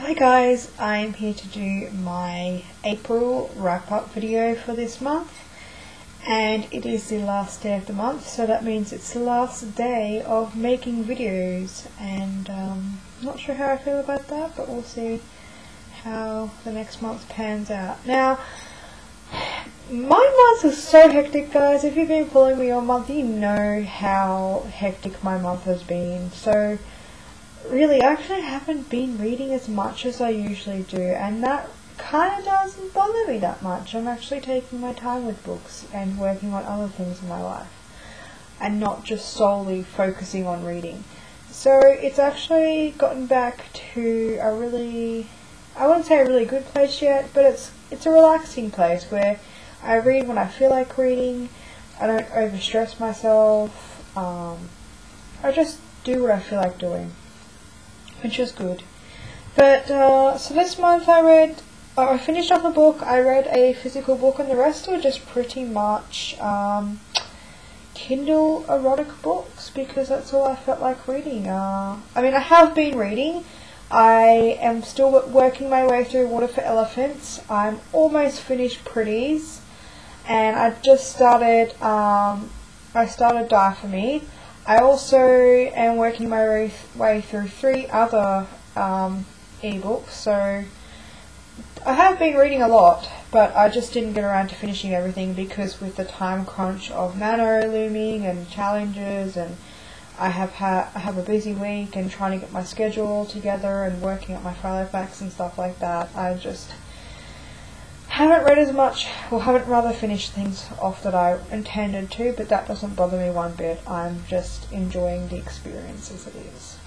Hi guys, I'm here to do my April wrap-up video for this month, and it is the last day of the month, so that means it's the last day of making videos, and not sure how I feel about that, but we'll see how the next month pans out. Now, my month is so hectic, guys. If you've been following me all month, you know how hectic my month has been. So really, I actually haven't been reading as much as I usually do, and that kind of doesn't bother me that much. I'm actually taking my time with books and working on other things in my life, and not just solely focusing on reading. So it's actually gotten back to a really, I wouldn't say a really good place yet, but it's a relaxing place where I read when I feel like reading. I don't overstress myself. I just do what I feel like doing, which is good. But so this month I finished off a book. I read a physical book, and the rest were just pretty much Kindle erotic books, because that's all I felt like reading. I mean, I have been reading. I am still working my way through Water for Elephants. I'm almost finished Pretties, and I just started. I started Die For Me. I also am working my way through 3 other ebooks, so I have been reading a lot, but I just didn't get around to finishing everything because with the time crunch of Nano looming and challenges, and I have a busy week and trying to get my schedule all together and working at my Filofax and stuff like that. I just haven't read as much, or haven't rather finished things off that I intended to, but that doesn't bother me one bit. I'm just enjoying the experience as it is.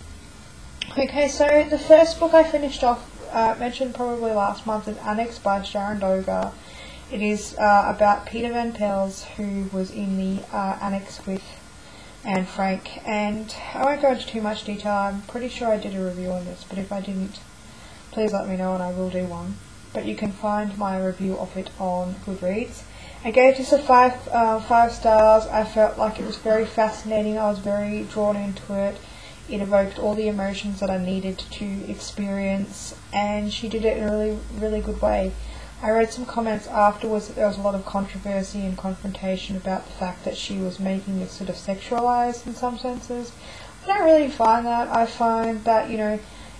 Okay, so the first book I finished off, mentioned probably last month, is Annex by Sharon Doga. It is about Peter Van Pels, who was in the Annex with Anne Frank, and I won't go into too much detail. I'm pretty sure I did a review on this, but if I didn't, please let me know and I will do one. But you can find my review of it on Goodreads. I gave this a 5 stars. I felt like it was very fascinating. I was very drawn into it. It evoked all the emotions that I needed to experience, and she did it in a really, really good way. I read some comments afterwards that there was a lot of controversy and confrontation about the fact that she was making it sort of sexualized in some senses. I don't really find that. I find that, you know,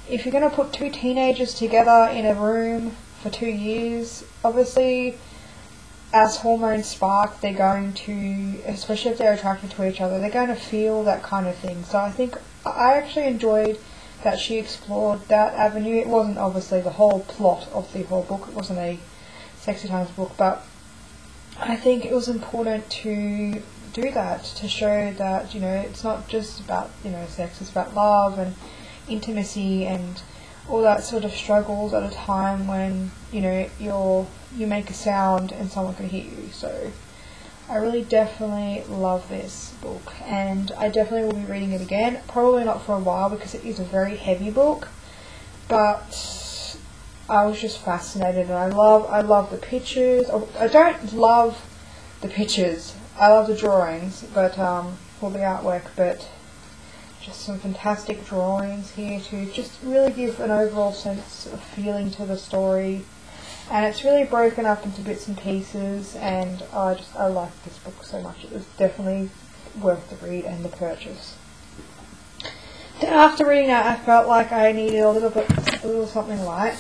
if you're going to put 2 teenagers together in a room for 2 years, obviously as hormones spark, they're going to, especially if they're attracted to each other, they're going to feel that kind of thing. So I think I actually enjoyed that she explored that avenue. It wasn't obviously the whole plot of the whole book, it wasn't a sexy times book, but I think it was important to do that, to show that, you know, it's not just about, you know, sex, it's about love and intimacy and all that sort of struggles at a time when, you know, you make a sound and someone can hear you. So I really definitely love this book, and I definitely will be reading it again. Probably not for a while because it is a very heavy book, but I was just fascinated, and I love the pictures. I don't love the pictures, I love the drawings, but for the artwork, but just some fantastic drawings here to just really give an overall sense of feeling to the story. And it's really broken up into bits and pieces, and I like this book so much. It was definitely worth the read and the purchase. Then after reading that, I felt like I needed a little something light.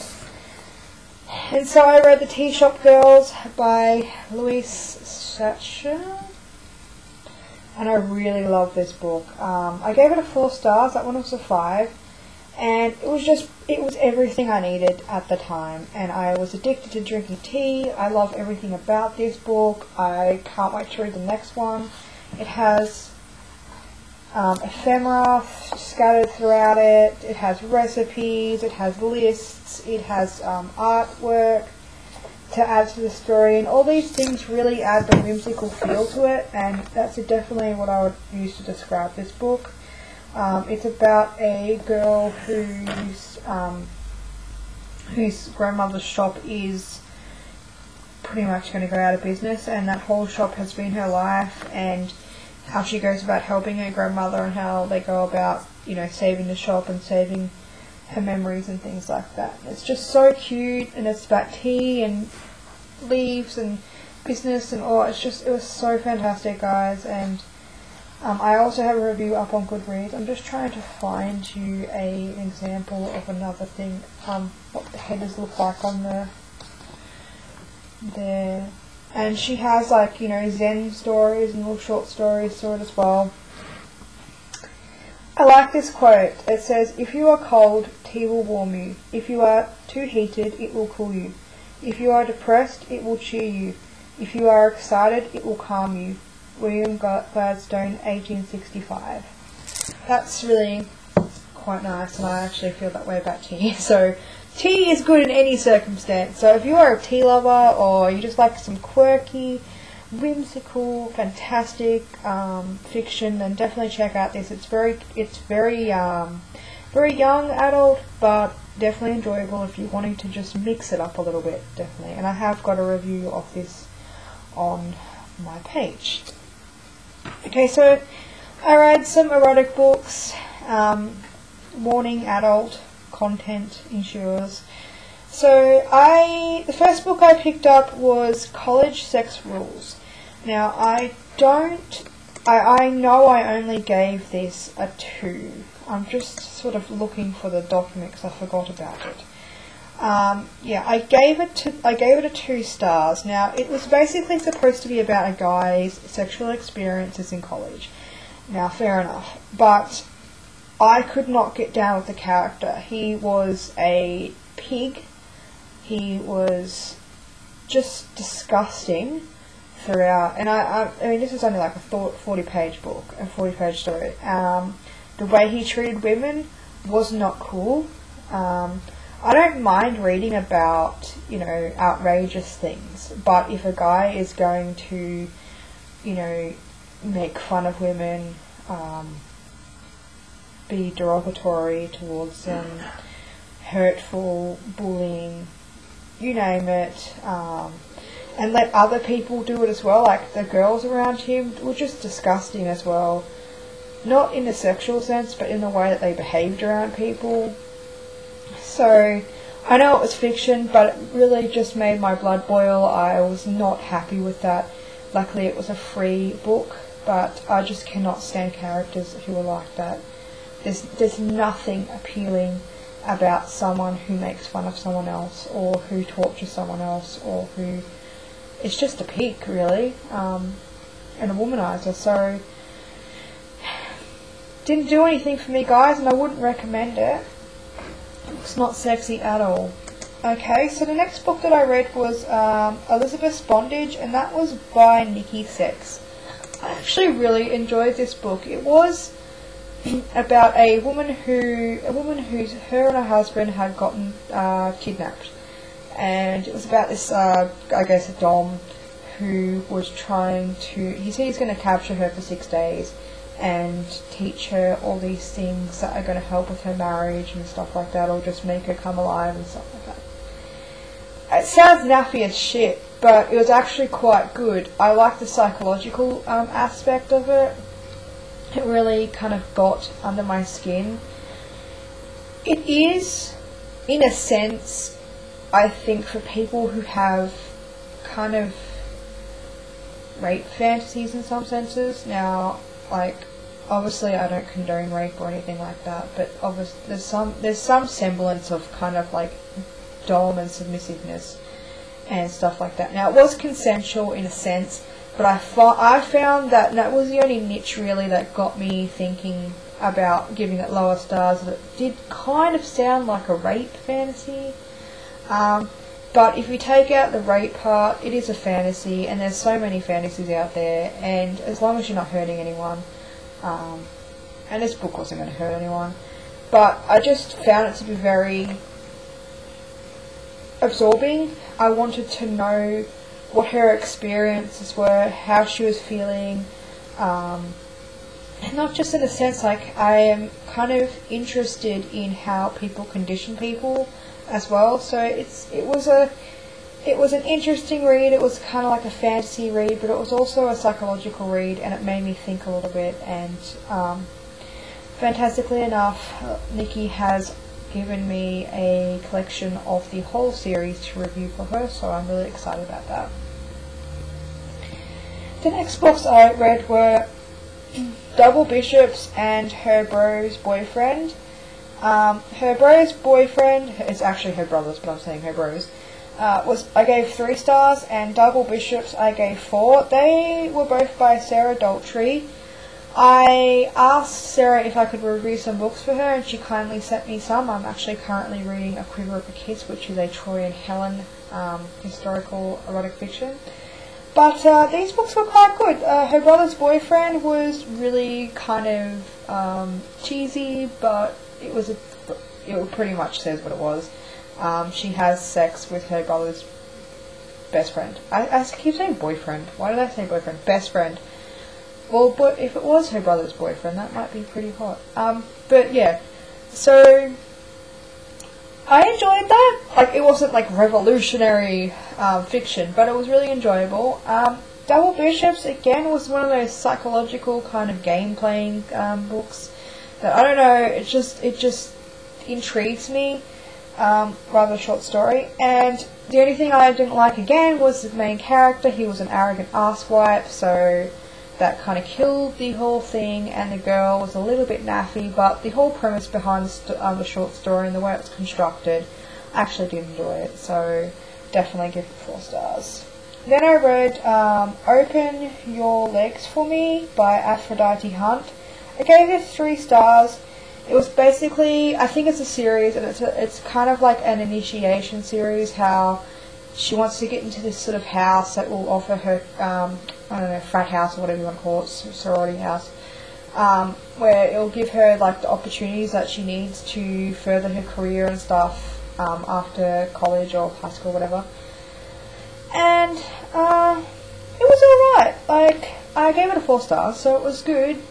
And so I read The Tea Shop Girls by Louise Sachs, and I really love this book. I gave it a 4 stars, that one was a 5, and it was everything I needed at the time, and I was addicted to drinking tea. I love everything about this book. I can't wait to read the next one. It has ephemera scattered throughout it, it has recipes, it has lists, it has artwork to add to the story, and all these things really add the whimsical feel to it, and that's definitely what I would use to describe this book. It's about a girl whose grandmother's shop is pretty much going to go out of business, and that whole shop has been her life, and how she goes about helping her grandmother and how they go about, you know, saving the shop and saving her memories and things like that. It's just so cute, and it's about tea and leaves and business and all. It was so fantastic, guys. And I also have a review up on Goodreads. I'm just trying to find you an example of another thing, what the headers look like on there. And she has, like, you know, Zen stories and little short stories to it as well. I like this quote. It says, "If you are cold, tea will warm you. If you are too heated, it will cool you. If you are depressed, it will cheer you. If you are excited, it will calm you." William Gladstone, 1865. That's really quite nice, and I actually feel that way about tea. So tea is good in any circumstance. So if you are a tea lover, or you just like some quirky, whimsical, fantastic fiction, then definitely check out this. It's very young adult, but definitely enjoyable if you're wanting to just mix it up a little bit, definitely. And I have got a review of this on my page. Okay, so I read some erotic books, warning adult content ensures. So the first book I picked up was College Sex Rules. Now I know I only gave this a 2. I'm just sort of looking for the document because I forgot about it. I gave it a 2 stars. Now, it was basically supposed to be about a guy's sexual experiences in college. Now, fair enough, but I could not get down with the character. He was a pig. He was just disgusting throughout, and I mean, this is only like a 40-page book, a 40-page story. The way he treated women was not cool. I don't mind reading about, you know, outrageous things, but if a guy is going to, you know, make fun of women, be derogatory towards them, hurtful, bullying, you name it, and let other people do it as well, like the girls around him were just disgusting as well. Not in a sexual sense, but in the way that they behaved around people. So, I know it was fiction, but it really just made my blood boil. I was not happy with that. Luckily it was a free book, but I just cannot stand characters who are like that. There's nothing appealing about someone who makes fun of someone else, or who tortures someone else, or who is just a pig, really, and a womanizer. So, didn't do anything for me, guys, and I wouldn't recommend it. It's not sexy at all. Okay, so the next book that I read was Elizabeth's Bondage, and that was by Nikki Sexx. I actually really enjoyed this book. It was about a woman who her and her husband had gotten kidnapped, and it was about this I guess a dom who was trying to. He said he's going to capture her for 6 days and teach her all these things that are going to help with her marriage and stuff like that, or just make her come alive and stuff like that. It sounds naffy as shit, but it was actually quite good. I like the psychological aspect of it. It really kind of got under my skin. It is, in a sense, I think, for people who have kind of rape fantasies in some senses. Now, like, obviously I don't condone rape or anything like that, but obviously there's some semblance of kind of like dom and submissiveness and stuff like that. Now, it was consensual in a sense, but I found that was the only niche really that got me thinking about giving it lower stars. That it did kind of sound like a rape fantasy, but if you take out the rape part, it is a fantasy, and there's so many fantasies out there, and as long as you're not hurting anyone, and this book wasn't going to hurt anyone, but I just found it to be very absorbing. I wanted to know what her experiences were, how she was feeling, and not just in a sense, like, I am kind of interested in how people condition people as well. So it was an interesting read. It was kind of like a fantasy read, but it was also a psychological read, and it made me think a little bit. And fantastically enough, Nikki has given me a collection of the whole series to review for her, so I'm really excited about that. The next books I read were Double Bishops and Her Bro's Boyfriend. Her Bro's Boyfriend, it's actually her brother's, but I'm saying Her Bro's, I gave 3 stars, and Double Bishops I gave 4. They were both by Sarah Daltrey. I asked Sarah if I could review some books for her, and she kindly sent me some. I'm actually currently reading A Quiver of a Kiss, which is a Troy and Helen historical erotic fiction. But these books were quite good. Her Brother's Boyfriend was really kind of cheesy, but it pretty much says what it was. She has sex with her brother's best friend. I keep saying boyfriend. Why did I say boyfriend? Best friend. Well, but if it was her brother's boyfriend, that might be pretty hot. But yeah, so I enjoyed that. Like, it wasn't like revolutionary fiction, but it was really enjoyable. Double Bishops, again, was one of those psychological kind of game-playing books that, I don't know, it just intrigues me. Rather short story. And the only thing I didn't like, again, was the main character. He was an arrogant asswipe, so that kind of killed the whole thing, and the girl was a little bit naffy, but the whole premise behind the short story and the way it was constructed, I actually did enjoy it, so definitely give it 4 stars. Then I read Open Your Legs For Me by Aphrodite Hunt. I gave it 3 stars. It was basically, I think it's a series, and it's kind of like an initiation series, how she wants to get into this sort of house that will offer her, I don't know, frat house or whatever you want to call it, sorority house, where it will give her like the opportunities that she needs to further her career and stuff after college or high school, whatever. And it was alright. Like, I gave it a 4 stars, so it was good.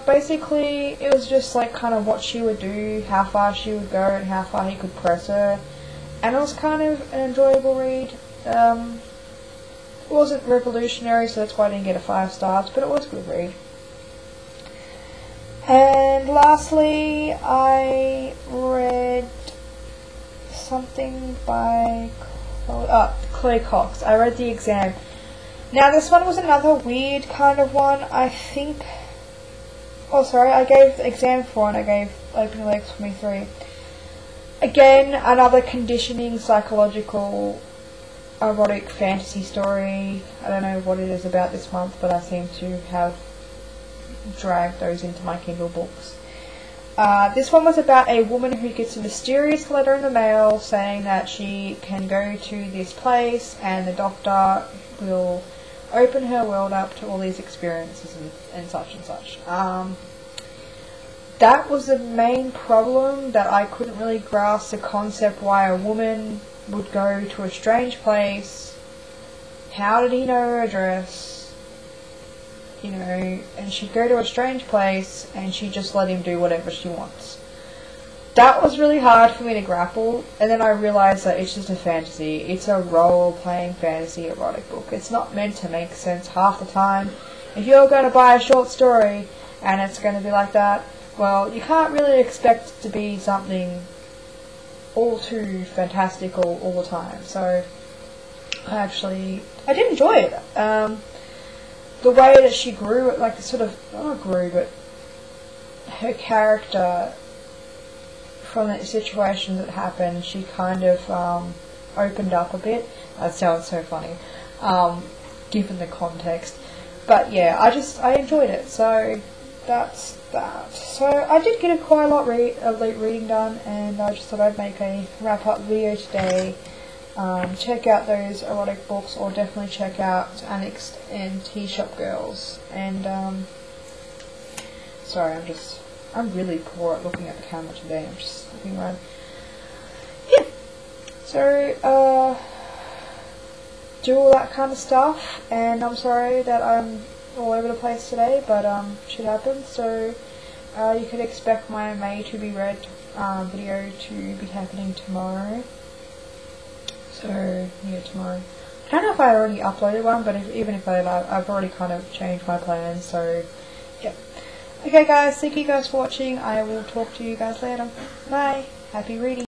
Basically, it was just like kind of what she would do, how far she would go, and how far he could press her. And it was kind of an enjoyable read. It wasn't revolutionary, so that's why I didn't get a 5 stars, but it was a good read. And lastly, I read something by Chloe Cox. I read The Exam. Now, this one was another weird kind of one, I think. Oh, sorry, I gave The Exam 4 and I gave Open Your Legs For Me 3. Again, another conditioning, psychological, erotic fantasy story. I don't know what it is about this month, but I seem to have dragged those into my Kindle books. This one was about a woman who gets a mysterious letter in the mail saying that she can go to this place and the doctor will open her world up to all these experiences and such and such. That was the main problem, that I couldn't really grasp the concept why a woman would go to a strange place. How did he know her address? You know, and she'd go to a strange place and she'd just let him do whatever she wants. That was really hard for me to grapple, and then I realised that it's just a fantasy. It's a role-playing fantasy erotic book. It's not meant to make sense half the time. If you're going to buy a short story and it's going to be like that, well, you can't really expect it to be something all too fantastical all the time. So, I did enjoy it. The way that she grew, like sort of, not grew, but her character, from the situation that happened, she kind of opened up a bit. That sounds so funny, given the context. But yeah, I enjoyed it. So that's that. So I did get quite a lot of late reading done, and I just thought I'd make a wrap up video today. Check out those erotic books, or definitely check out Annexed and Tea Shop Girls. And sorry, I'm really poor at looking at the camera today. I'm just looking around. Yeah. So do all that kind of stuff, and I'm sorry that I'm all over the place today, but shit happens. So you could expect my May to be read video to be happening tomorrow. So yeah, tomorrow. I don't know if I already uploaded one, but even if I did, I've already kind of changed my plans. So yeah. Okay guys, thank you guys for watching. I will talk to you guys later. Bye. Happy reading.